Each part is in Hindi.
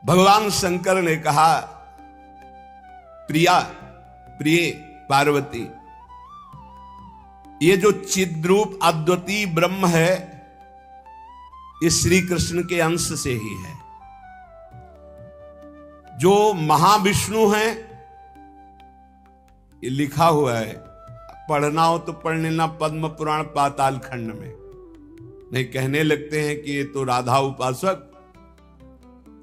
भगवान शंकर ने कहा, प्रिय पार्वती, ये जो चिद्रूप अद्वितीय ब्रह्म है ये श्री कृष्ण के अंश से ही है। जो महाविष्णु है ये लिखा हुआ है, पढ़ना हो तो पढ़ लेना पद्म पुराण पाताल खंड में। नहीं कहने लगते हैं कि ये तो राधा उपासक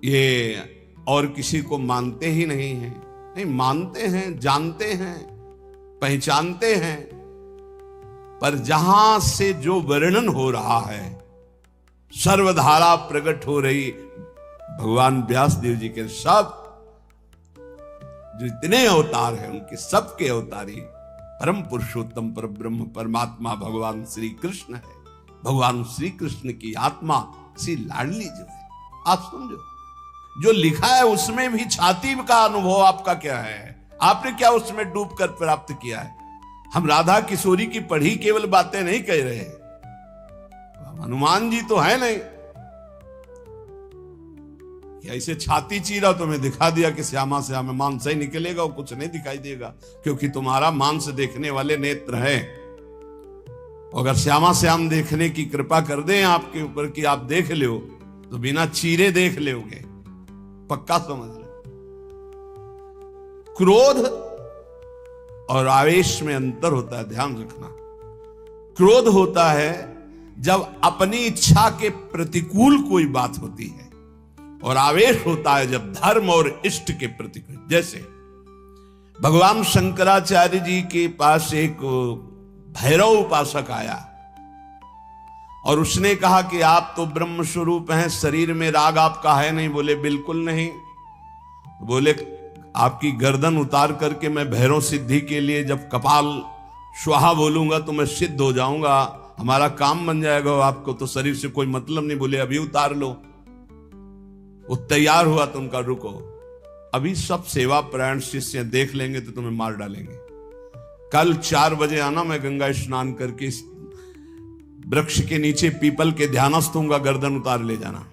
ये और किसी को मानते ही नहीं है। नहीं, मानते हैं, जानते हैं, पहचानते हैं, पर जहां से जो वर्णन हो रहा है, सर्वधारा प्रकट हो रही भगवान व्यास देव जी के सब जो इतने अवतार हैं उनके सबके अवतारी परम पुरुषोत्तम पर ब्रह्म परमात्मा भगवान श्री कृष्ण है। भगवान श्री कृष्ण की आत्मा श्री लाडली जो है, आप समझो, जो लिखा है उसमें भी छाती का अनुभव आपका क्या है? आपने क्या उसमें डूब कर प्राप्त किया है? हम राधा किशोरी की पढ़ी केवल बातें नहीं कह रहे, हनुमान जी तो है नहीं ऐसे छाती चीरा तुम्हें दिखा दिया कि श्यामा श्यामा मांस ही निकलेगा, वो कुछ नहीं दिखाई देगा, क्योंकि तुम्हारा मांस देखने वाले नेत्र हैं। अगर श्यामा श्याम देखने की कृपा कर दें आपके ऊपर कि आप देख लो, तो बिना चीरे देख लोगे, पक्का समझ लो। क्रोध और आवेश में अंतर होता है, ध्यान रखना। क्रोध होता है जब अपनी इच्छा के प्रतिकूल कोई बात होती है, और आवेश होता है जब धर्म और इष्ट के प्रतिकूल। जैसे भगवान शंकराचार्य जी के पास एक भैरव उपासक आया और उसने कहा कि आप तो ब्रह्म स्वरूप हैं, शरीर में राग आपका है नहीं। बोले बिल्कुल नहीं। बोले आपकी गर्दन उतार करके मैं भैरव सिद्धि के लिए जब कपाल स्वाहा बोलूंगा तो मैं सिद्ध हो जाऊंगा, हमारा काम बन जाएगा, आपको तो शरीर से कोई मतलब नहीं। बोले अभी उतार लो। वो तैयार हुआ तो उनका रुको, अभी सब सेवा परायण शिष्य देख लेंगे तो तुम्हें मार डालेंगे। कल 4 बजे आना, मैं गंगा स्नान करके वृक्ष के नीचे पीपल के ध्यानस्थ होऊंगा, गर्दन उतार ले जाना।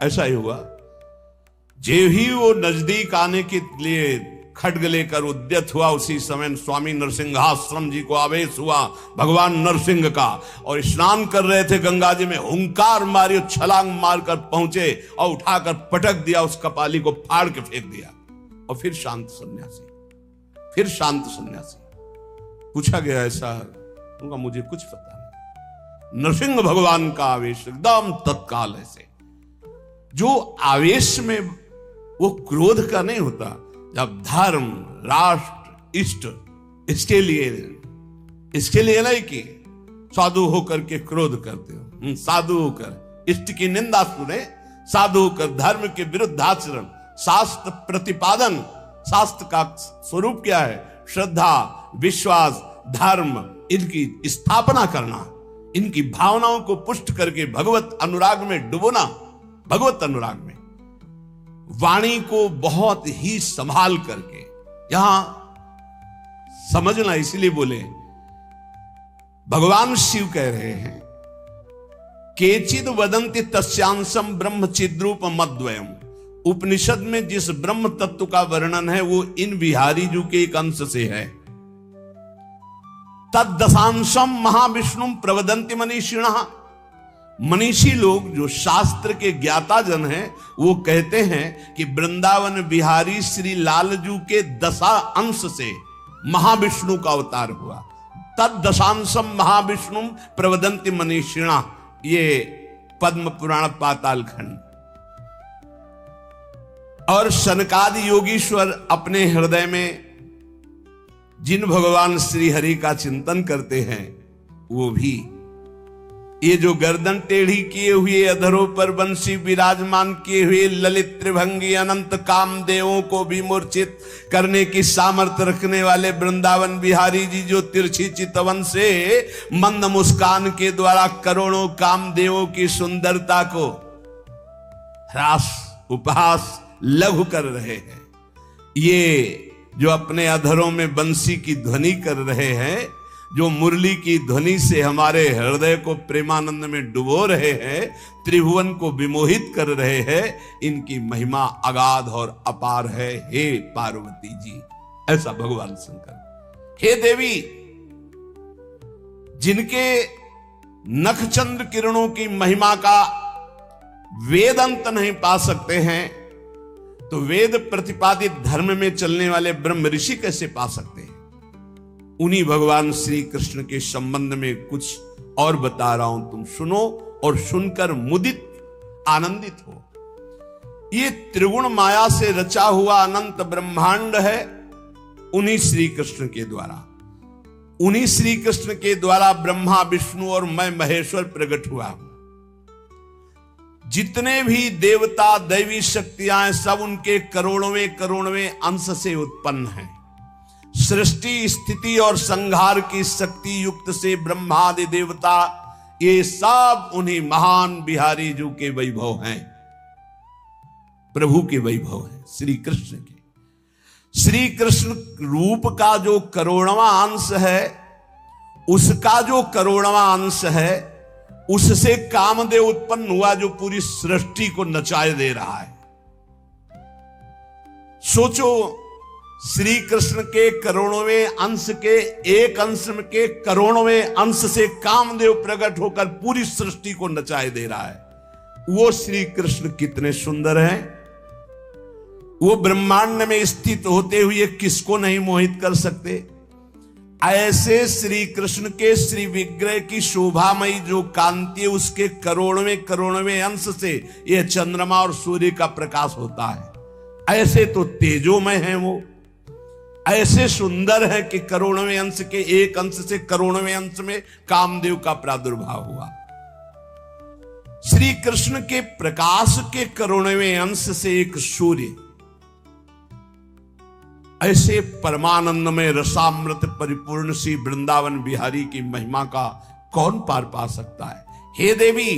ऐसा ही हुआ। जे ही वो नजदीक आने के लिए खड्ग लेकर उद्यत हुआ, उसी समय स्वामी नरसिंहाश्रम जी को आवेश हुआ भगवान नरसिंह का, और स्नान कर रहे थे गंगा जी में, हुंकार मारी, छलांग मारकर पहुंचे और उठाकर पटक दिया, उस कपाली को फाड़ के फेंक दिया। और फिर शांत सन्यासी, फिर शांत सन्यासी। पूछा गया ऐसा? उनका मुझे कुछ पता नहीं। नरसिंह भगवान का आवेश एकदम तत्काल ऐसे, जो आवेश में वो क्रोध का नहीं होता। जब धर्म, राष्ट्र, इष्ट, इसके लिए नहीं कि साधु होकर के क्रोध करते हो, साधु होकर इष्ट की निंदा सुने, साधु होकर धर्म के विरुद्ध आचरण, शास्त्र प्रतिपादन। शास्त्र का स्वरूप क्या है? श्रद्धा, विश्वास, धर्म, इनकी स्थापना करना, इनकी भावनाओं को पुष्ट करके भगवत अनुराग में डुबोना। भगवत अनुराग में वाणी को बहुत ही संभाल करके, यहां समझना, इसलिए बोले भगवान शिव कह रहे हैं, केचिद वदंति तस्यांशम ब्रह्म चिद्रूप मद्वयम। उपनिषद में जिस ब्रह्म तत्व का वर्णन है वो इन बिहारी जी के एक अंश से है। तद दशांशम महाविष्णु प्रवदंति मनीषिणः। मनीषी लोग जो शास्त्र के ज्ञाता जन हैं वो कहते हैं कि वृंदावन बिहारी श्री लालजू के 10 अंश से महाविष्णु का अवतार हुआ। तद दशांशम महाविष्णु प्रवदंति मनीषिणा, ये पद्म पुराण पाताल खंड। और सनकादि योगीश्वर अपने हृदय में जिन भगवान श्री हरि का चिंतन करते हैं वो भी ये जो गर्दन टेढ़ी किए हुए, अधरों पर बंसी विराजमान किए हुए ललित त्रिभंगी अनंत कामदेवों को भी मूर्छित करने की सामर्थ्य रखने वाले वृंदावन बिहारी जी, जो तिरछी चितवन से मंद मुस्कान के द्वारा करोड़ों कामदेवों की सुंदरता को ह्रास, उपहास, लघु कर रहे हैं, ये जो अपने अधरों में बंसी की ध्वनि कर रहे हैं, जो मुरली की ध्वनि से हमारे हृदय को प्रेमानंद में डुबो रहे हैं, त्रिभुवन को विमोहित कर रहे हैं, इनकी महिमा अगाध और अपार है। हे पार्वती जी, ऐसा भगवान शंकर। हे देवी, जिनके नखचंद्र किरणों की महिमा का वेद अंत नहीं पा सकते हैं, तो वेद प्रतिपादित धर्म में चलने वाले ब्रह्म ऋषि कैसे पा सकते हैं? उन्हीं भगवान श्री कृष्ण के संबंध में कुछ और बता रहा हूं, तुम सुनो और सुनकर मुदित आनंदित हो। ये त्रिगुण माया से रचा हुआ अनंत ब्रह्मांड है उन्हीं श्री कृष्ण के द्वारा। उन्हीं श्री कृष्ण के द्वारा ब्रह्मा विष्णु और मैं महेश्वर प्रकट हुआ हूं। जितने भी देवता दैवी शक्तियां सब उनके करोड़वें अंश से उत्पन्न हैं। सृष्टि स्थिति और संहार की शक्ति युक्त से ब्रह्मादि देवता ये सब उन्हीं महान बिहारी जी के वैभव हैं, प्रभु के वैभव हैं, श्री कृष्ण के। श्री कृष्ण रूप का जो करोड़वां अंश है, उसका जो करोड़वां अंश है, उससे कामदेव उत्पन्न हुआ जो पूरी सृष्टि को नचाए दे रहा है। सोचो, श्री कृष्ण के करोड़वें अंश के एक अंश के करोड़वें अंश से कामदेव प्रकट होकर पूरी सृष्टि को नचाए दे रहा है। वो श्री कृष्ण कितने सुंदर हैं। वो ब्रह्मांड में स्थित होते हुए किसको नहीं मोहित कर सकते। ऐसे श्री कृष्ण के श्री विग्रह की शोभामयी जो कांति है, उसके करोड़वें अंश से यह चंद्रमा और सूर्य का प्रकाश होता है। ऐसे तो तेजोमय हैं वो, ऐसे सुंदर है कि करोड़वें अंश के एक अंश से करोड़वें अंश में कामदेव का प्रादुर्भाव हुआ। श्री कृष्ण के प्रकाश के करोड़वें अंश से एक सूर्य, ऐसे परमानंद में रसामृत परिपूर्ण सी वृंदावन बिहारी की महिमा का कौन पार पा सकता है। हे देवी,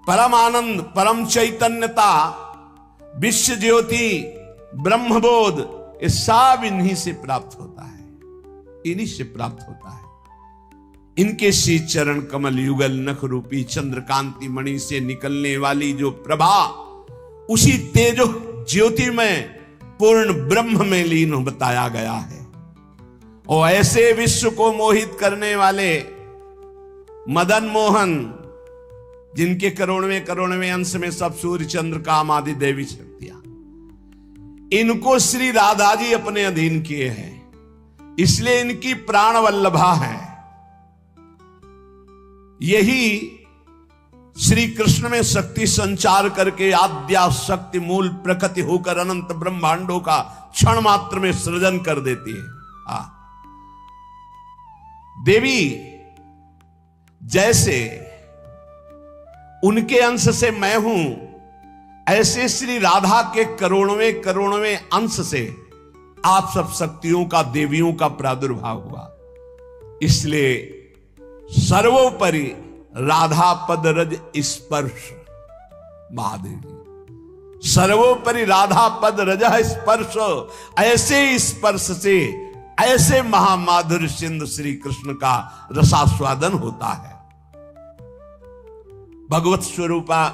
परम आनंद, परम चैतन्यता, विश्व ज्योति, ब्रह्मबोध, ये सब इन्हीं से प्राप्त होता है, इन्हीं से प्राप्त होता है। इनके श्री चरण कमल युगल नख रूपी चंद्रकांति मणि से निकलने वाली जो प्रभा, उसी तेजो ज्योति में पूर्ण ब्रह्म में लीन बताया गया है। और ऐसे विश्व को मोहित करने वाले मदन मोहन, जिनके करोड़वें अंश में सब सूर्य चंद्र काम आदि देवी शक्तियां, इनको श्री राधा जी अपने अधीन किए हैं, इसलिए इनकी प्राण वल्लभा है। यही श्री कृष्ण में शक्ति संचार करके आद्या शक्ति मूल प्रकृति होकर अनंत ब्रह्मांडों का क्षण मात्र में सृजन कर देती है। देवी, जैसे उनके अंश से मैं हूं, ऐसे श्री राधा के करोड़वें अंश से आप सब शक्तियों का, देवियों का प्रादुर्भाव हुआ। इसलिए सर्वोपरि राधा पद रज स्पर्श, महादेवी सर्वोपरि राधा पद रज स्पर्श, ऐसे स्पर्श से ऐसे महामाधुर्य सिंधु श्री कृष्ण का रसास्वादन होता है। भगवत स्वरूपा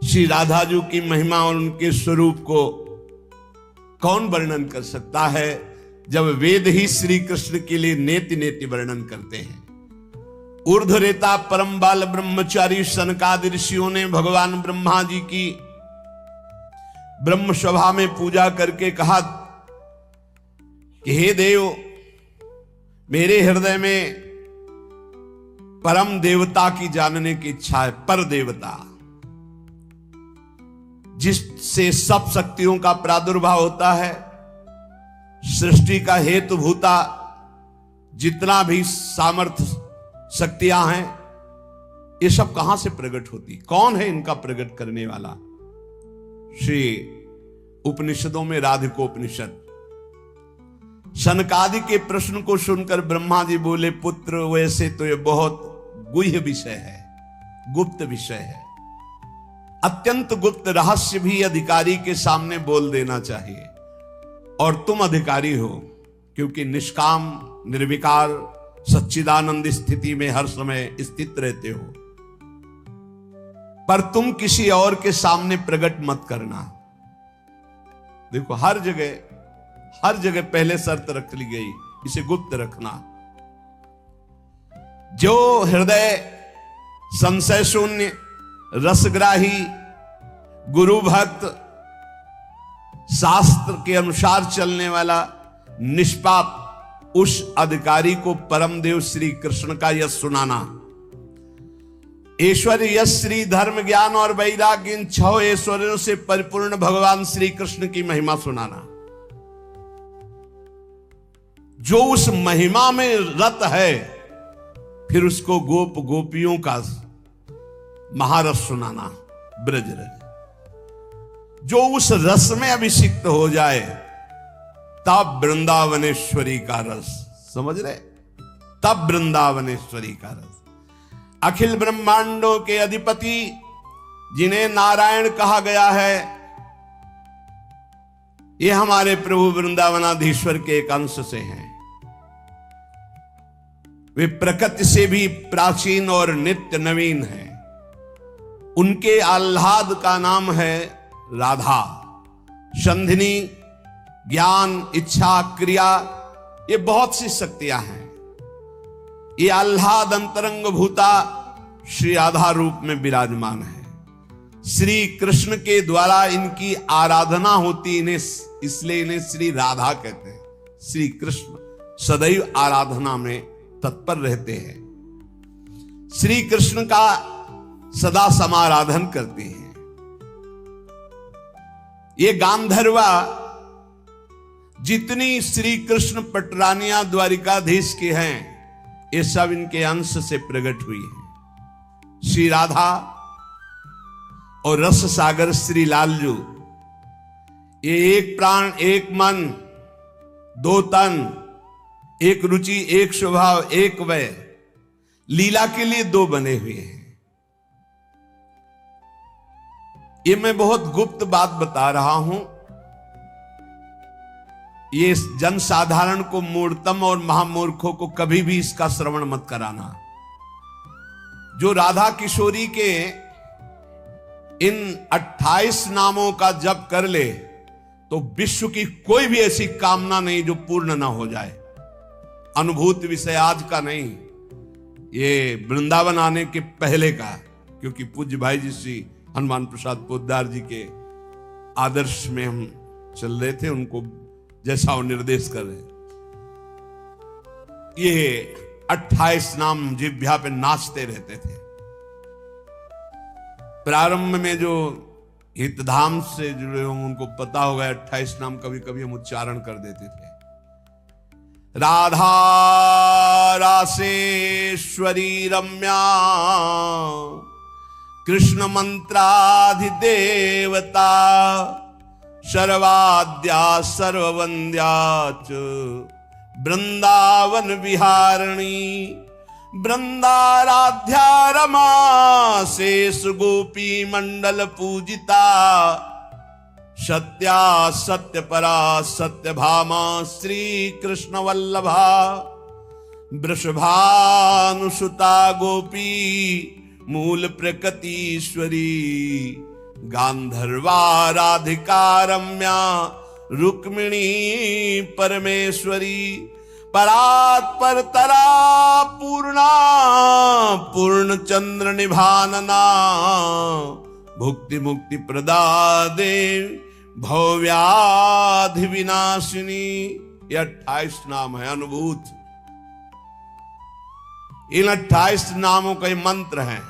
श्री राधा जी की महिमा और उनके स्वरूप को कौन वर्णन कर सकता है, जब वेद ही श्री कृष्ण के लिए नेति नेति वर्णन करते हैं। ऊर्ध्वरेता परम बाल ब्रह्मचारी सनकादि ऋषियों ने भगवान ब्रह्मा जी की ब्रह्म सभा में पूजा करके कहा कि हे देव, मेरे हृदय में परम देवता की जानने की इच्छा है। पर देवता, जिससे सब शक्तियों का प्रादुर्भाव होता है, सृष्टि का हेतु भूता जितना भी सामर्थ्य शक्तियां हैं, ये सब कहां से प्रकट होती, कौन है इनका प्रकट करने वाला? श्री उपनिषदों में राधिकोपनिषद, सनकादि के प्रश्न को सुनकर ब्रह्मा जी बोले, पुत्र वैसे तो ये बहुत गुह्य विषय है, गुप्त विषय है, अत्यंत गुप्त रहस्य भी अधिकारी के सामने बोल देना चाहिए, और तुम अधिकारी हो, क्योंकि निष्काम निर्विकार सच्चिदानंद स्थिति में हर समय स्थित रहते हो, पर तुम किसी और के सामने प्रकट मत करना। देखो हर जगह पहले शर्त रख ली गई, इसे गुप्त रखना। जो हृदय संशय शून्य, रसग्राही, गुरु भक्त, शास्त्र के अनुसार चलने वाला, निष्पाप, उस अधिकारी को परम देव श्री कृष्ण का यश सुनाना। ऐश्वर्य, यश, श्री, धर्म, ज्ञान और वैराग्य, इन 6 ऐश्वर्यों से परिपूर्ण भगवान श्री कृष्ण की महिमा सुनाना। जो उस महिमा में रत है, फिर उसको गोप गोपियों का महारस सुनाना, ब्रज रस। जो उस रस में अभिषिक्त हो जाए, तब वृंदावनेश्वरी का रस, समझ रहे, तब वृंदावनेश्वरी का रस। अखिल ब्रह्मांडों के अधिपति जिन्हें नारायण कहा गया है, ये हमारे प्रभु वृंदावनाधीश्वर के एक अंश से हैं। वे प्रकृति से भी प्राचीन और नित्य नवीन हैं। उनके आह्लाद का नाम है राधा। संधिनी, ज्ञान, इच्छा, क्रिया, ये बहुत सी शक्तियां हैं। ये आह्लाद अंतरंग भूता श्री राधा रूप में विराजमान है। श्री कृष्ण के द्वारा इनकी आराधना होती, इन्हें इसलिए इन्हें श्री राधा कहते हैं। श्री कृष्ण सदैव आराधना में तत्पर रहते हैं, श्री कृष्ण का सदा समाराधन करते हैं। ये गांधर्वा जितनी श्री कृष्ण पटरानिया द्वारिकाधीश के हैं, ये सब इनके अंश से प्रकट हुई है। श्री राधा और रस सागर श्री लालजू, ये एक प्राण, एक मन, 2 तन, एक रुचि, एक स्वभाव, एक वय, लीला के लिए 2 बने हुए हैं। ये मैं बहुत गुप्त बात बता रहा हूं। ये जनसाधारण को, मूर्तम और महामूर्खों को कभी भी इसका श्रवण मत कराना। जो राधा किशोरी के इन 28 नामों का जप कर ले, तो विश्व की कोई भी ऐसी कामना नहीं जो पूर्ण ना हो जाए। अनुभूत विषय आज का नहीं, ये वृंदावन आने के पहले का, क्योंकि पूज्य भाई जी श्री हनुमान प्रसाद पोद्दार जी के आदर्श में हम चल रहे थे, उनको जैसा वो निर्देश कर रहे। ये 28 नाम जिह्वा पे नाचते रहते थे। प्रारंभ में जो हितधाम से जुड़े होंगे उनको पता होगा, 28 नाम कभी कभी हम उच्चारण कर देते थे। राधा रासेश्वरी रम्या, कृष्ण मंत्राधिदेवता, सर्वाद्या सर्ववंद्या च वृंदावन विहारिणी, वृंदाराध्या रमा शेष गोपी मंडल पूजिता, सत्या सत्य परा सत्य भामा श्री कृष्ण वल्लभा, वृषभानुसुता गोपी मूल प्रकृतीश्वरी, गांधर्वा राधिका रम्या रुक्मिणी परमेश्वरी, परात्पर तरा पूर्णा पूर्ण चंद्र निभानना, भुक्ति मुक्ति प्रदा देव भव्याधि विनाशिनी। ये 28 नाम है अनुभूत। इन 28 नामों का मंत्र है।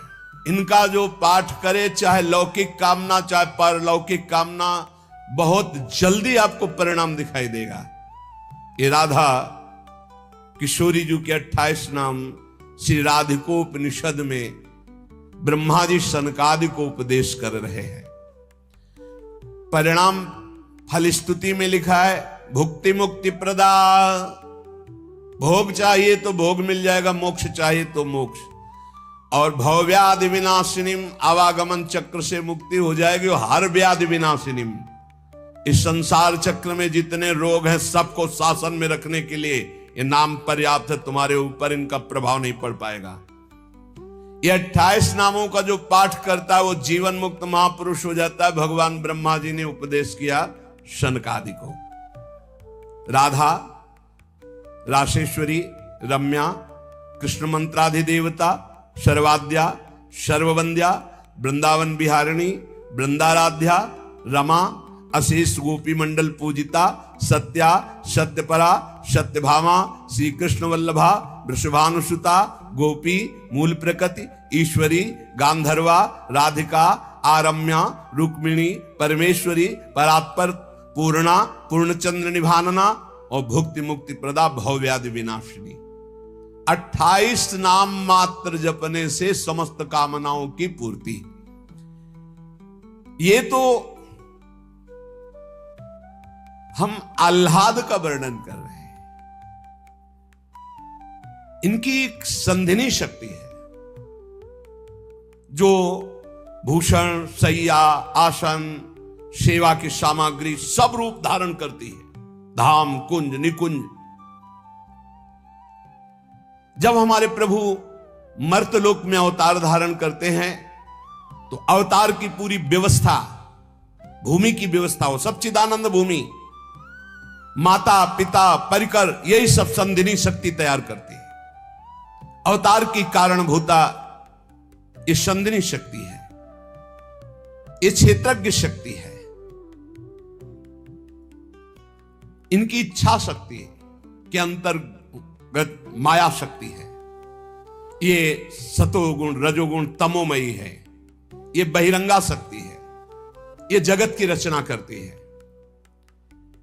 इनका जो पाठ करे, चाहे लौकिक कामना चाहे परलौकिक कामना, बहुत जल्दी आपको परिणाम दिखाई देगा। ये राधा किशोरी जी के 28 नाम श्री राधिकोपनिषद में ब्रह्मा जी सनकादि को उपदेश कर रहे हैं। परिणाम फल स्तुति में लिखा है, भुक्ति मुक्ति प्रदा। भोग चाहिए तो भोग मिल जाएगा, मोक्ष चाहिए तो मोक्ष। और भवव्याधि विनाशिनीम, आवागमन चक्र से मुक्ति हो जाएगी। हर व्याधि विनाशिनीम, इस संसार चक्र में जितने रोग हैं सबको शासन में रखने के लिए ये नाम पर्याप्त है, तुम्हारे ऊपर इनका प्रभाव नहीं पड़ पाएगा। ये 28 नामों का जो पाठ करता है वो जीवन मुक्त महापुरुष हो जाता है। भगवान ब्रह्मा जी ने उपदेश किया शनकादि को। राधा, राशेश्वरी, रम्या, कृष्ण मंत्राधिदेवता, सर्वाद्या, सर्ववंद्या, वृंदावन बिहारिणी, वृंदाराध्या, रमा, अशेष गोपी मंडल पूजिता, सत्या, सत्यपरा, सत्यभामा, श्री कृष्ण वल्लभा, वृषभानुसुता, गोपी, मूल प्रकृति, ईश्वरी, गांधर्वा, राधिका, आरम्या, रुक्मिणी, परमेश्वरी, परात्पर, पूर्णा, पूर्णचंद्र निभानना और भुक्ति मुक्ति प्रदा, भवव्याधि विनाशिनी। 28 नाम मात्र जपने से समस्त कामनाओं की पूर्ति। ये तो हम आह्लाद का वर्णन कर रहे हैं। इनकी एक संधिनी शक्ति है जो भूषण, शैया, आसन, सेवा की सामग्री सब रूप धारण करती है। धाम, कुंज, निकुंज। जब हमारे प्रभु मर्तलोक में अवतार धारण करते हैं तो अवतार की पूरी व्यवस्था, भूमि की व्यवस्था हो, सच्चिदानंद भूमि, माता, पिता, परिकर, यही सब संधिनी शक्ति तैयार करती है। अवतार की कारणभूता ये संधिनी शक्ति है, ये क्षेत्रज्ञ शक्ति है, इनकी इच्छा शक्ति के अंतर्गत माया शक्ति है। ये सतोगुण, रजोगुण, तमोमयी है। ये बहिरंगा शक्ति है। ये जगत की रचना करती है।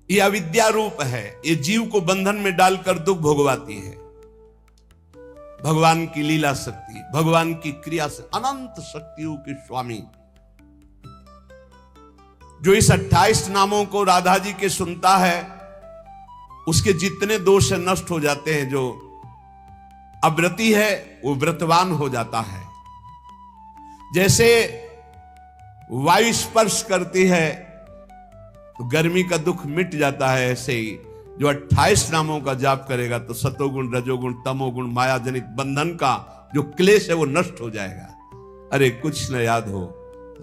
ये अविद्या रूप है। ये जीव को बंधन में डालकर दुख भोगवाती है। भगवान की लीला शक्ति, भगवान की क्रिया से अनंत शक्तियों के स्वामी, जो इस 28 नामों को राधा जी के सुनता है, उसके जितने दोष नष्ट हो जाते हैं। जो अव्रती है वो व्रतवान हो जाता है। जैसे वायु स्पर्श करती है तो गर्मी का दुख मिट जाता है, ऐसे ही जो 28 नामों का जाप करेगा तो सतोगुण, रजोगुण, तमोगुण, माया जनित बंधन का जो क्लेश है वो नष्ट हो जाएगा। अरे कुछ न याद हो,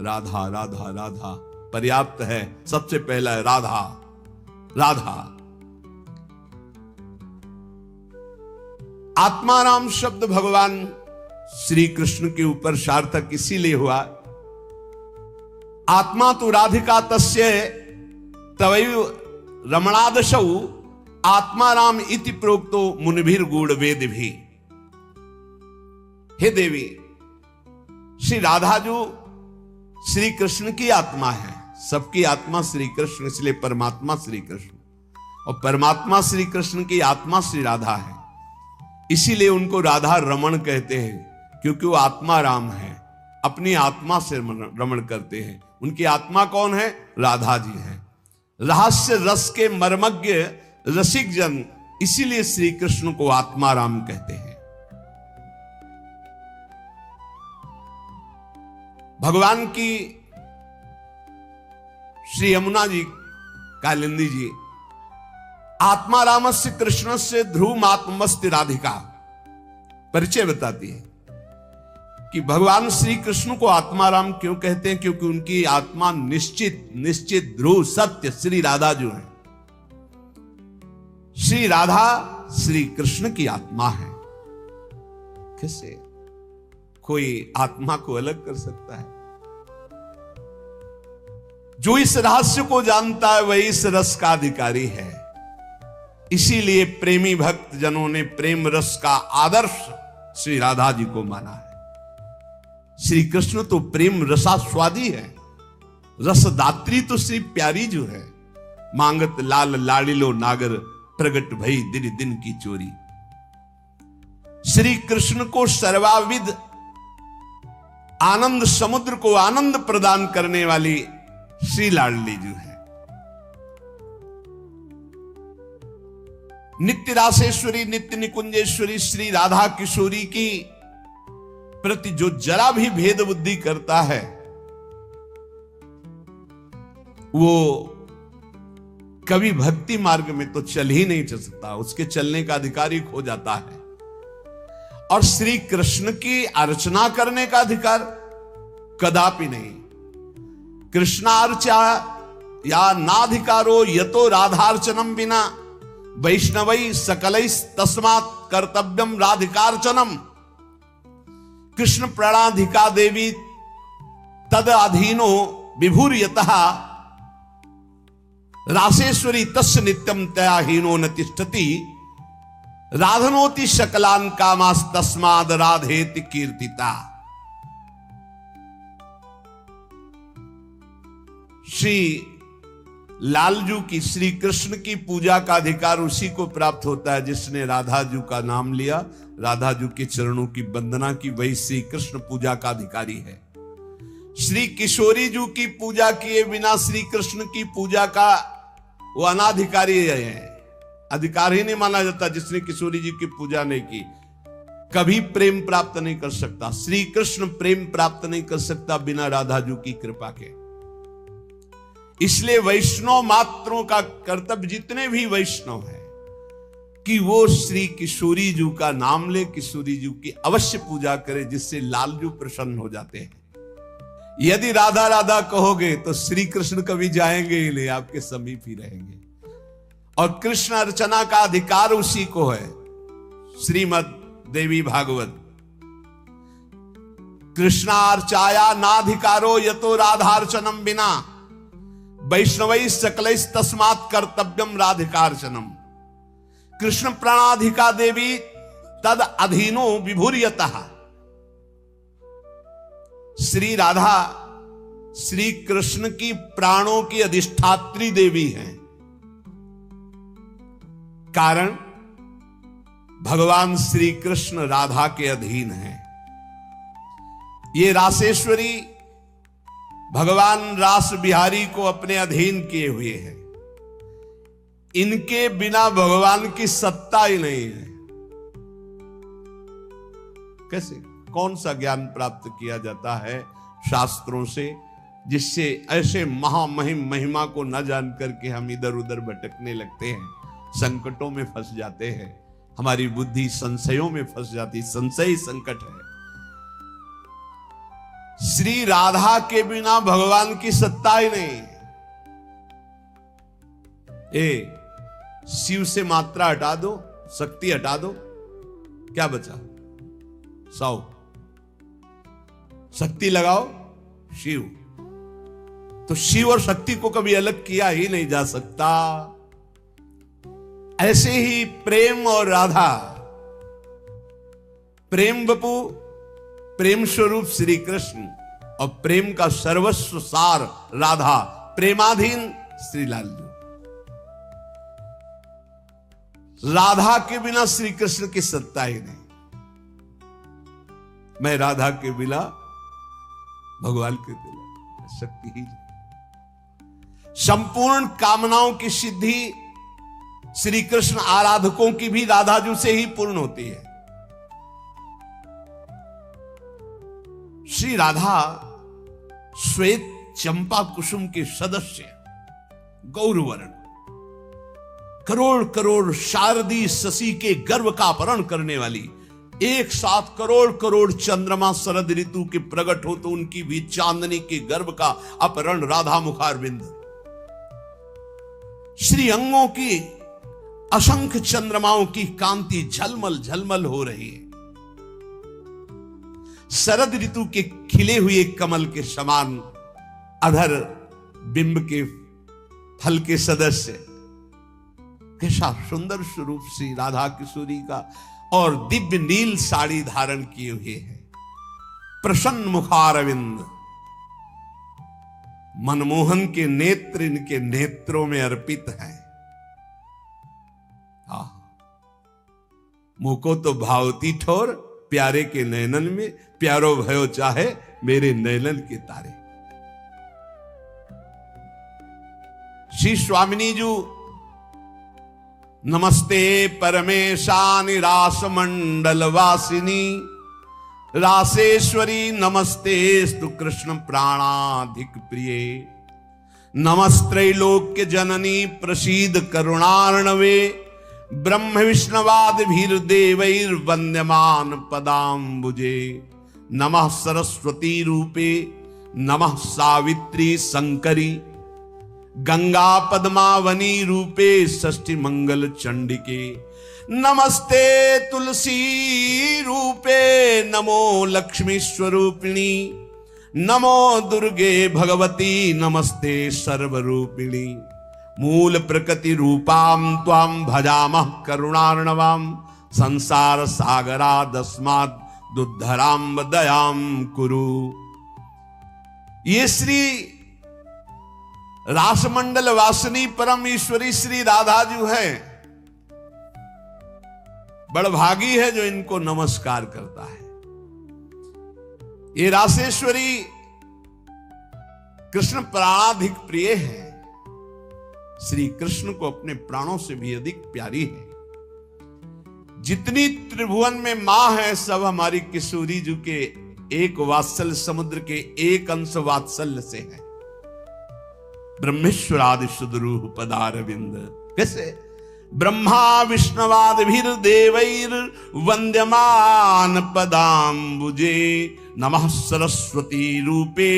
राधा राधा राधा पर्याप्त है। सबसे पहला है राधा राधा। आत्माराम शब्द भगवान श्री कृष्ण के ऊपर सार्थक इसीलिए हुआ, आत्मा तो राधिका तस्य तवैव रमणादशौ आत्माराम इति प्रोक्तो मुनिभिर गूढ़ वेद भी। हे देवी, श्री राधा जो श्री कृष्ण की आत्मा है, सबकी आत्मा श्री कृष्ण, इसलिए परमात्मा श्री कृष्ण, और परमात्मा श्री कृष्ण की आत्मा श्री राधा है। इसीलिए उनको राधा रमण कहते हैं, क्योंकि वो आत्मा राम है, अपनी आत्मा से रमण करते हैं। उनकी आत्मा कौन है? राधा जी है। रहस्य रस के मर्मज्ञ रसिक जन, इसीलिए श्री कृष्ण को आत्मा राम कहते हैं। भगवान की श्री यमुना जी कालिंदी जी, आत्मा रामस्य कृष्ण से ध्रुव आत्मस्ति राधिका, परिचय बताती है कि भगवान श्री कृष्ण को आत्मा राम क्यों कहते हैं, क्योंकि उनकी आत्मा निश्चित ध्रुव सत्य श्री राधा जो है। श्री राधा श्री कृष्ण की आत्मा है। कैसे कोई आत्मा को अलग कर सकता है? जो इस रहस्य को जानता है वही इस रस का अधिकारी है। इसीलिए प्रेमी भक्त जनों ने प्रेम रस का आदर्श श्री राधा जी को माना है। श्री कृष्ण तो प्रेम रसास्वादी है, रसदात्री तो श्री प्यारी जो है। मांगत लाल लाड़िलो नागर, प्रगट भई दिन दिन की चोरी। श्री कृष्ण को सर्वाविद आनंद समुद्र को आनंद प्रदान करने वाली श्री लाडली जो है। नित्य रासेश्वरी, नित्य निकुंजेश्वरी श्री राधा किशोरी की प्रति जो जरा भी भेद बुद्धि करता है वो कभी भक्ति मार्ग में तो चल ही नहीं चल सकता, उसके चलने का अधिकार ही खो जाता है। और श्री कृष्ण की अर्चना करने का अधिकार कदापि नहीं। कृष्णार्चा या नाधिकारो यतो राधार्चनम बिना वैष्णवै सकलै तस्मात् कर्तव्यम राधिकार्चनम। कृष्ण प्रणाधिका देवी तद अधीनो विभूर्यतः रासेश्वरी तस्य नित्यम तया हीनो न तिष्ठति राधनोति शकलान कामास तस्माद राधेति कीर्तिता। श्री लालजू की, श्री कृष्ण की पूजा का अधिकार उसी को प्राप्त होता है जिसने राधा जू का नाम लिया, राधा जू के चरणों की वंदना की, वही श्री कृष्ण पूजा का अधिकारी है। श्री किशोरी जू की पूजा किए बिना श्री कृष्ण की पूजा का वो अनाधिकारी है, अधिकार ही नहीं माना जाता। जिसने किशोरी जी की पूजा नहीं की कभी प्रेम प्राप्त नहीं कर सकता। श्री कृष्ण प्रेम प्राप्त नहीं कर सकता बिना राधा जू की कृपा के। इसलिए वैष्णव मात्रों का कर्तव्य, जितने भी वैष्णव हैं, कि वो श्री किशोरी जू का नाम ले, किशोरी जू की अवश्य पूजा करे, जिससे लालजू प्रसन्न हो जाते हैं। यदि राधा राधा कहोगे तो श्री कृष्ण कभी जाएंगे ही नहीं, आपके समीप ही रहेंगे। और कृष्ण अर्चना का अधिकार उसी को है। श्रीमद देवी भागवत, कृष्णार्चाया नाधिकारो यतो राधार्चनम बिना वैष्णवै सकलै तस्मात् कर्तव्यम राधिकार्चनम। कृष्ण प्रणाधिका देवी तद अधीनो विभूर्यतः। श्री राधा श्री कृष्ण की प्राणों की अधिष्ठात्री देवी हैं। कारण भगवान श्री कृष्ण राधा के अधीन हैं। ये रासेश्वरी भगवान रास बिहारी को अपने अधीन किए हुए हैं। इनके बिना भगवान की सत्ता ही नहीं है। कैसे, कौन सा ज्ञान प्राप्त किया जाता है शास्त्रों से, जिससे ऐसे महामहिम महिमा को न जान करके हम इधर उधर भटकने लगते हैं, संकटों में फंस जाते हैं, हमारी बुद्धि संशयों में फंस जाती। संशय ही संकट है। श्री राधा के बिना भगवान की सत्ता ही नहीं। शिव से मात्रा हटा दो, शक्ति हटा दो, क्या बचा? 100। शक्ति लगाओ शिव। तो शिव और शक्ति को कभी अलग किया ही नहीं जा सकता। ऐसे ही प्रेम और राधा, प्रेम बपू, प्रेम स्वरूप श्री कृष्ण, और प्रेम का सर्वस्व सार राधा, प्रेमाधीन श्री लालजू। राधा के बिना श्री कृष्ण की सत्ता ही नहीं। मैं राधा के बिना भगवान के बिना शक्ति ही नहीं। संपूर्ण कामनाओं की सिद्धि श्री कृष्ण आराधकों की भी राधाजू से ही पूर्ण होती है। श्री राधा श्वेत चंपा कुसुम के सदस्य, गौरवर्ण, करोड़ करोड़ शारदी शशि के गर्भ का अपहरण करने वाली, एक साथ करोड़ करोड़ चंद्रमा शरद ऋतु के प्रकट हो तो उनकी भी चांदनी के गर्भ का अपहरण राधा मुखारविंद। श्री अंगों की असंख्य चंद्रमाओं की कांति झलमल झलमल हो रही है। शरद ऋतु के खिले हुए कमल के समान अधर बिंब के फल के सदस्य, कैसा सुंदर स्वरूप श्री राधा किशोरी का। और दिव्य नील साड़ी धारण किए हुए हैं, प्रसन्न मुखारविंद, मनमोहन के नेत्र इनके नेत्रों में अर्पित हैं। मुको तो भावती ठोर प्यारे के नैनन में, प्यारो भयो चाहे मेरे नैनन के तारे। श्री स्वामिनी जू, नमस्ते परमेशानि रास मंडल वासिनी, रासेश्वरी नमस्ते स्तु कृष्ण प्राणाधिक प्रिय। नमस्त्रैलोक्य जननी प्रसीद करुणार्णवे, ब्रह्म विष्णवाद भीर देवैर्वन्द्यमान पदाम्बुजे। नमः सरस्वती रूपे नमः सावित्री शंकरी, गंगा पद्मावनी रूपे षष्ठी मंगल चंडिके। नमस्ते तुलसी रूपे नमो लक्ष्मी स्वरूपिणी, नमो दुर्गे भगवती नमस्ते सर्वरूपिणी। मूल प्रकृति रूपाम त्वाम भजामः करुणार्णवाम, संसार सागरादस्माद् दुद्धराम दयाम कुरु। ये श्री रासमंडल वासिनी परम ईश्वरी श्री राधा जी है, बड़भागी है जो इनको नमस्कार करता है। ये रासेश्वरी कृष्ण प्राणाधिक प्रिय है, श्री कृष्ण को अपने प्राणों से भी अधिक प्यारी है। जितनी त्रिभुवन में मां है सब हमारी किशोरी जी के एक वात्सल्य समुद्र के एक अंश वात्सल्य से है। ब्रह्मेश्वरादि सुदरूह पदारविंद, कैसे ब्रह्मा विष्णवादिभिर देवैर वंद्यमान पदाम्बुजे। नमः सरस्वती रूपे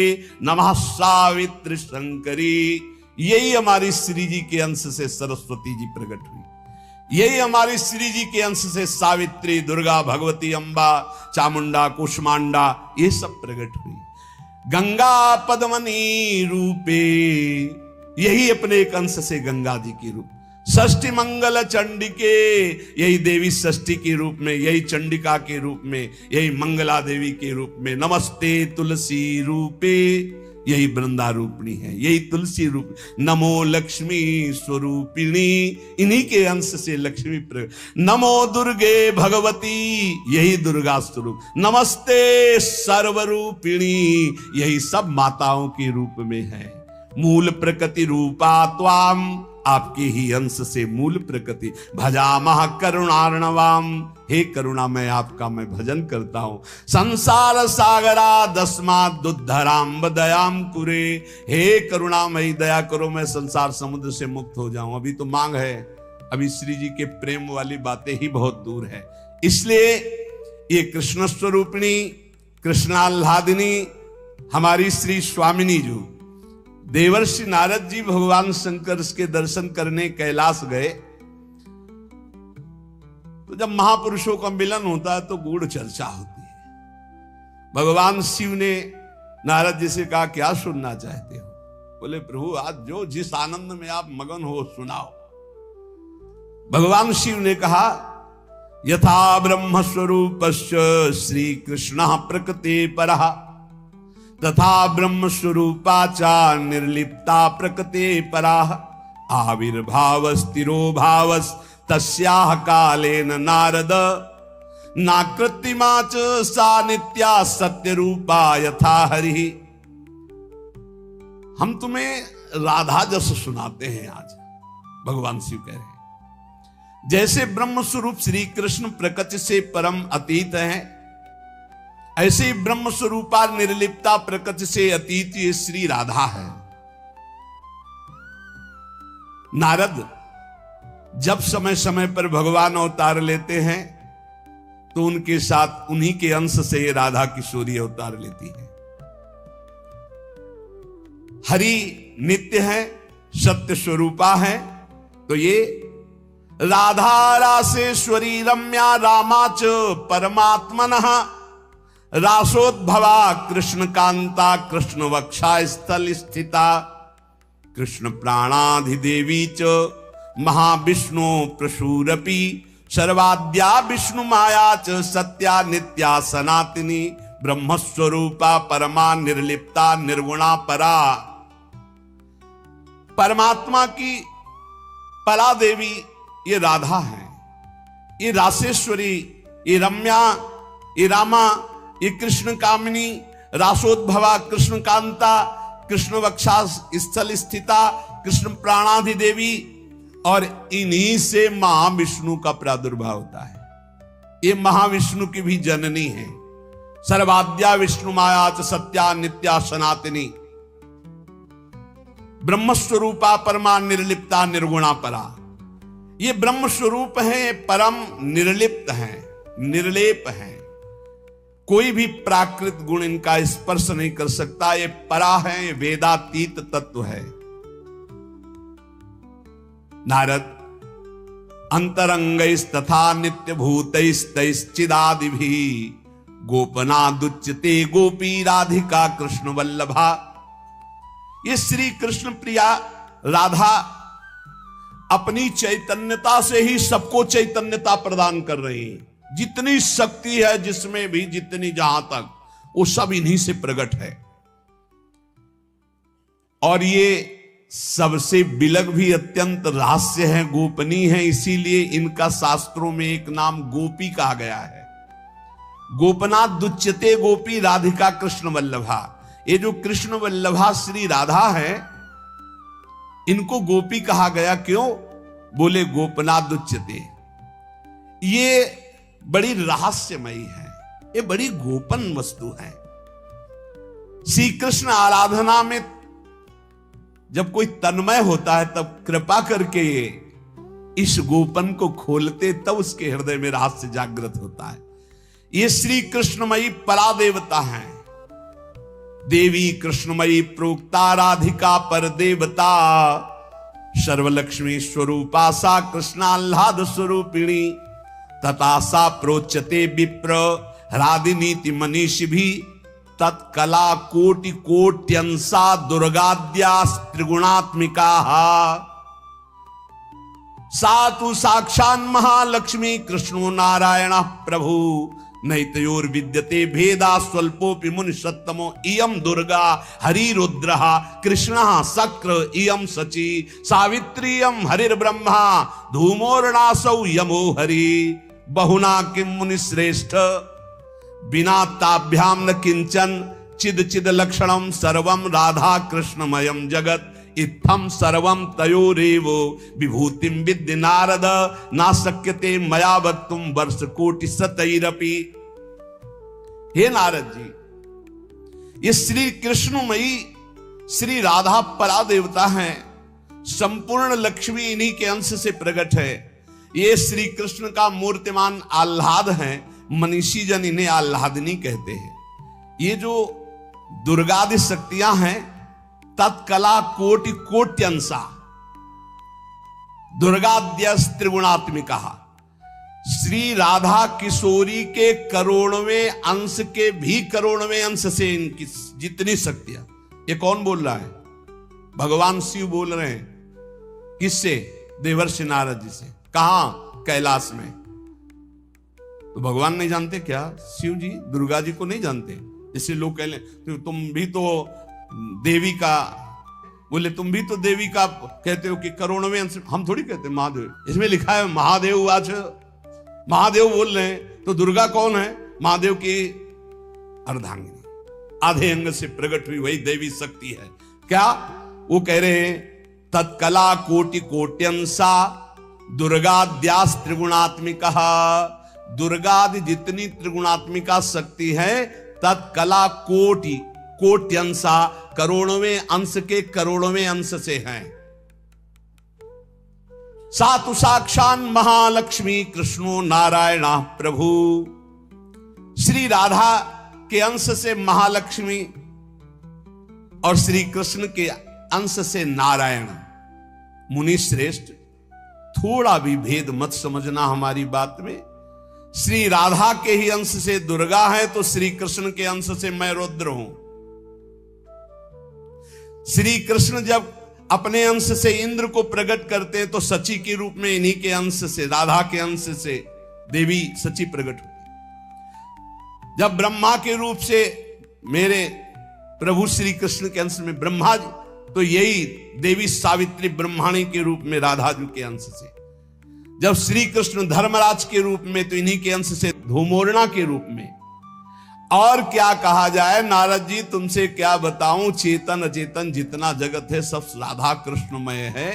नमः सावित्री शंकरी। यही हमारी श्री जी के अंश से सरस्वती जी प्रकट हुई, यही हमारी श्री जी के अंश से सावित्री, दुर्गा, भगवती, अंबा, चामुंडा, कुष्मांडा ये सब प्रकट हुई। गंगा पद्मनी रूपे, यही अपने एक अंश से गंगा जी के रूप। षष्ठी मंगल चंडिके, यही देवी षष्ठी के रूप में, यही चंडिका के रूप में, यही मंगला देवी के रूप में। नमस्ते तुलसी रूपे, यही वृंदा रूपिणी है, यही तुलसी रूप। नमो लक्ष्मी स्वरूपिणी, इन्हीं के अंश से लक्ष्मी प्रकट। नमो दुर्गे भगवती, यही दुर्गा स्वरूप। नमस्ते सर्वरूपिणी, यही सब माताओं के रूप में है। मूल प्रकृति रूपा त्वाम, आपके ही अंश से मूल प्रकृति। भजामः करुणार्णवाम, हे करुणा मैं आपका मैं भजन करता हूं। संसार सागरादस्माद् दुद्धराम दयाम कुरे, हे करुणामयी दया करो मैं संसार समुद्र से मुक्त हो जाऊं। अभी तो मांग है, अभी श्री जी के प्रेम वाली बातें ही बहुत दूर है। इसलिए ये कृष्ण स्वरूपिणी कृष्णाल्हादिनी हमारी श्री स्वामिनी जो देवर्षि नारद जी भगवान शंकर के दर्शन करने कैलाश गए, तो जब महापुरुषों का मिलन होता है तो गूढ़ चर्चा होती है। भगवान शिव ने नारद जी से कहा क्या सुनना चाहते हो? बोले प्रभु आज जो जिस आनंद में आप मगन हो सुनाओ। भगवान शिव ने कहा यथा ब्रह्म स्वरूपस्य श्री कृष्ण प्रकृति परः, तथा ब्रह्म स्वरूपा चा निर्लिप्ता प्रकृते पराः। आविर्भावस्तिरो भावस् तस्याः कालेन नारद, नाकृत्रिमा च सा नित्या सत्य रूपा यथा हरिः। हम तुम्हें राधा जस सुनाते हैं आज। भगवान शिव कह रहे हैं जैसे ब्रह्म स्वरूप श्री कृष्ण प्रकृति से परम अतीत हैं, ऐसे ही ब्रह्म स्वरूपा निर्लिप्ता प्रकृति से अतीत ये श्री राधा है। नारद जब समय समय पर भगवान अवतार लेते हैं तो उनके साथ उन्हीं के अंश से ये राधा किशोरी अवतार लेती है। हरि नित्य है, सत्य स्वरूपा है, तो ये राधा रासेश्वरी रम्या रामाच परमात्मनः, रासोद्भवा कृष्ण कांता कृष्ण वक्षा स्थल स्थिता, कृष्ण प्राणाधिदेवी च महाविष्णु प्रसूरपि, सर्वाद्या विष्णु माया च सत्या नित्या सनातनी, ब्रह्मस्वरूपा परमा निर्लिप्ता निर्गुणा परा। परमात्मा की परा देवी ये राधा है, ये रासेश्वरी, ये रम्या, ये रामा, ये कृष्ण कामिनी, रासोद्भवा कृष्ण कांता, कृष्ण वक्षा स्थल स्थिता, कृष्ण प्राणाधि देवी, और इन्हीं से महाविष्णु का प्रादुर्भाव होता है। ये महाविष्णु की भी जननी है। सर्वाद्या विष्णु माया च सत्या नित्या सनातनी। ब्रह्म स्वरूपा परमा निर्लिप्ता निर्गुणा परा। ये ब्रह्म स्वरूप है, परम निर्लिप्त हैं, निर्लेप हैं, कोई भी प्राकृत गुण इनका स्पर्श नहीं कर सकता। ये परा है, ये वेदातीत तत्व है। नारद अंतरंगैस्तथा नित्य भूतैस्तैश्चिदादिभिः गोपनादुच्यते गोपी राधिका कृष्ण वल्लभा। ये श्री कृष्ण प्रिया राधा अपनी चैतन्यता से ही सबको चैतन्यता प्रदान कर रही है। जितनी शक्ति है जिसमें भी, जितनी जहां तक, वो सब इन्हीं से प्रकट है। और ये सबसे बिलग भी अत्यंत रहस्य है, गोपनीय है। इसीलिए इनका शास्त्रों में एक नाम गोपी कहा गया है। गोपनाथ दुच्यते गोपी राधिका कृष्ण वल्लभा। ये जो कृष्ण वल्लभा श्री राधा है, इनको गोपी कहा गया। क्यों? बोले गोपनाथ दुच्यते। ये बड़ी रहस्यमयी है, ये बड़ी गोपन वस्तु है। श्री कृष्ण आराधना में जब कोई तन्मय होता है, तब कृपा करके इस गोपन को खोलते, तब उसके हृदय में रहस्य जागृत होता है। ये श्री कृष्णमयी परा देवता है। देवी कृष्णमयी प्रोक्ता राधिका पर देवता। सर्वलक्ष्मी स्वरूपा सा कृष्णाह्लाद स्वरूपिणी। तथा सा प्रोच्यते विप्र ह्रादिनीति मनीषि भी। तत्कला कोटि कोट्यंसा दुर्गाद्या त्रिगुणात्मिका। सातु साक्षान् महालक्ष्मी कृष्णो नारायण प्रभु। नैतयोर विद्यते भेदा स्वल्पोपि मुनि सत्तमो। इयं दुर्गा हरिरुद्रः कृष्णः शक्र इयं शची। सावित्री इयं हरिर्ब्रह्मा धूमोर्णासौ यमो हरि। बहुना किं मुनि श्रेष्ठ बिना ताभ्याम न किंचन। चिद चिद लक्षणम सर्वम राधा कृष्णमयम जगत। इत्थम सर्वम तयोरेवो विभूतिम विद्य नारद। ना शक्यते मया वक्तुम वर्ष कोटि शतैरपि। हे नारद जी, ये श्री कृष्णमयी श्री राधा परा देवता हैं। संपूर्ण लक्ष्मी इन्हीं के अंश से प्रकट है। ये श्री कृष्ण का मूर्तिमान आह्लाद है। मनीषी जन इन्हें आह्लादिनी कहते हैं। ये जो दुर्गादि शक्तियां हैं, तत्कला कोटि कोट्यंसा दुर्गाद्यस त्रिगुणात्मिका। श्री राधा किशोरी के करोड़वें अंश के भी करोड़वें अंश से इनकी जितनी शक्तियां। ये कौन बोल रहा है? भगवान शिव बोल रहे हैं। किससे? देवर्षि नारद जी से। कहां? कैलाश में। तो भगवान नहीं जानते क्या? शिव जी दुर्गा जी को नहीं जानते? जैसे लोग कह ले तो तुम भी तो देवी का, बोले तुम भी तो देवी का कहते हो कि करोड़वें अंश। हम थोड़ी कहते महादेव, इसमें लिखा है महादेव आज। महादेव बोल रहे हैं तो दुर्गा कौन है? महादेव की अर्धांगिनी, आधे अंग से प्रकट हुई वही देवी शक्ति है। क्या वो कह रहे हैं? तत्कला कोटि कोट्यंसा दुर्गाद्यास त्रिगुणात्मिका। दुर्गादि जितनी त्रिगुणात्मिका शक्ति है, तत्कला कोटि कोट्यंसा करोड़वें अंश के करोड़वें अंश से हैं। सातु साक्षान महालक्ष्मी कृष्णो नारायण प्रभु। श्री राधा के अंश से महालक्ष्मी और श्री कृष्ण के अंश से नारायण। मुनि श्रेष्ठ, थोड़ा भी भेद मत समझना हमारी बात में। श्री राधा के ही अंश से दुर्गा है, तो श्री कृष्ण के अंश से मैं रुद्र हूं। श्री कृष्ण जब अपने अंश से इंद्र को प्रकट करते हैं, तो सची के रूप में इन्हीं के अंश से, राधा के अंश से देवी सची प्रकट होती। जब ब्रह्मा के रूप से मेरे प्रभु श्री कृष्ण के अंश में ब्रह्मा जी, तो यही देवी सावित्री ब्रह्माणी के रूप में राधा जी के अंश से। जब श्री कृष्ण धर्मराज के रूप में, तो इन्हीं के अंश से धूमोरणा के रूप में। और क्या कहा जाए नारद जी, तुमसे क्या बताऊं, चेतन अचेतन जितना जगत है सब राधा कृष्णमय है।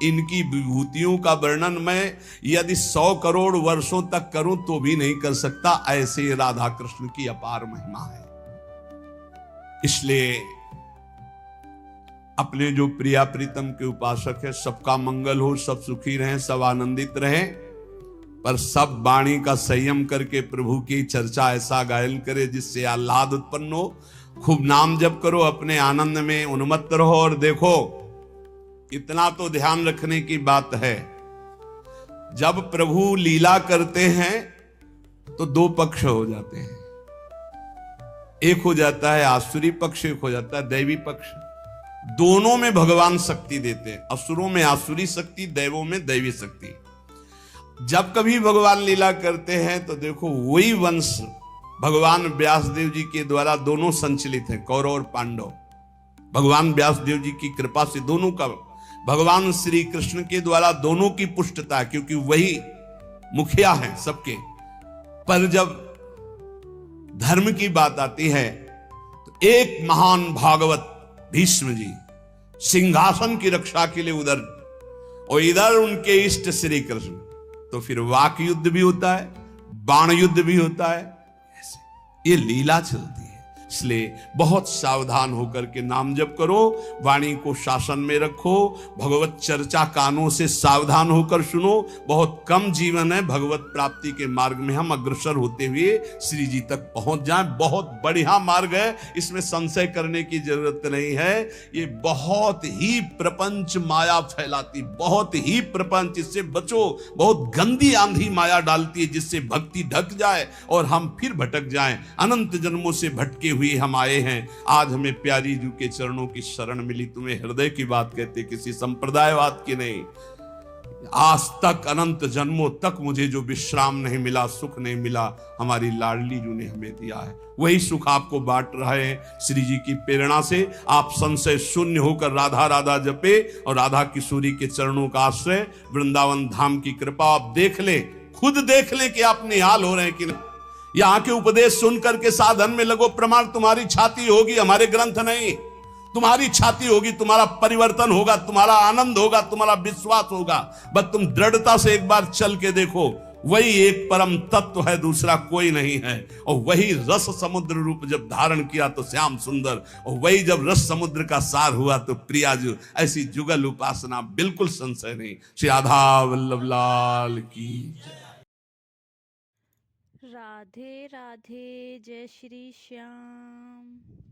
इनकी विभूतियों का वर्णन मैं यदि 100 करोड़ वर्षों तक करूं तो भी नहीं कर सकता। ऐसे राधा कृष्ण की अपार महिमा है। इसलिए अपने जो प्रिया प्रीतम के उपासक है, सबका मंगल हो, सब सुखी रहें, सब आनंदित रहें, पर सब वाणी का संयम करके प्रभु की चर्चा ऐसा गायन करे जिससे आह्लाद उत्पन्न हो। खूब नाम जप करो, अपने आनंद में उन्मत्त रहो। और देखो, इतना तो ध्यान रखने की बात है, जब प्रभु लीला करते हैं तो दो पक्ष हो जाते हैं। एक हो जाता है आसुरी पक्ष, एक हो जाता है दैवी पक्ष। दोनों में भगवान शक्ति देते हैं, असुरों में आसुरी शक्ति, दैवों में दैवी शक्ति। जब कभी भगवान लीला करते हैं तो देखो, वही वंश भगवान व्यासदेव जी के द्वारा दोनों संचलित हैं, कौरव और पांडव। भगवान व्यासदेव जी की कृपा से दोनों का, भगवान श्री कृष्ण के द्वारा दोनों की पुष्टता, क्योंकि वही मुखिया हैं सबके। पर जब धर्म की बात आती है तो एक महान भागवत भीष्म जी सिंहासन की रक्षा के लिए उधर, और इधर उनके इष्ट श्री कृष्ण। तो फिर वाक युद्ध भी होता है, बाण युद्ध भी होता है, ऐसे ये लीला चलती है। इसलिए बहुत सावधान होकर के नाम जप करो, वाणी को शासन में रखो, भगवत चर्चा कानों से सावधान होकर सुनो। बहुत कम जीवन है, भगवत प्राप्ति के मार्ग में हम अग्रसर होते हुए श्री जी तक पहुंच जाएं। बहुत बढ़िया मार्ग है, इसमें संशय करने की जरूरत नहीं है। ये बहुत ही प्रपंच माया फैलाती, बहुत ही प्रपंच, इससे बचो। बहुत गंदी आंधी माया डालती है जिससे भक्ति ढक जाए और हम फिर भटक जाएं। अनंत जन्मों से भटके हुए हम आए हैं, आज हमें प्यारी जी के चरणों की शरण मिली। तुम्हें हृदय की बात कहते, किसी संप्रदायवाद की नहीं। आज तक अनंत जन्मों तक मुझे जो विश्राम नहीं मिला, सुख नहीं मिला, हमारी लाडली जी ने हमें दिया है। वही सुख आपको बांट रहे हैं श्री जी की प्रेरणा से। आप संशय शून्य होकर राधा राधा जपे और राधा किशोरी के चरणों का आश्रय, वृंदावन धाम की कृपा आप देख ले, खुद देख ले कि आप निहाल हो रहे हैं कि नहीं। यहां के उपदेश सुन करके साधन में लगो, प्रमाण तुम्हारी छाती होगी, हमारे ग्रंथ नहीं। तुम्हारी छाती होगी, तुम्हारा परिवर्तन होगा, तुम्हारा आनंद होगा, तुम्हारा विश्वास होगा। बस तुम दृढ़ता से एक बार चल के देखो, वही एक परम तत्व है, दूसरा कोई नहीं है। और वही रस समुद्र रूप जब धारण किया तो श्याम सुंदर, और वही जब रस समुद्र का सार हुआ तो प्रियाजू। ऐसी जुगल उपासना, बिल्कुल संशय नहीं। श्री राधा वल्लभ लाल की जय। राधे राधे, जय श्री श्याम।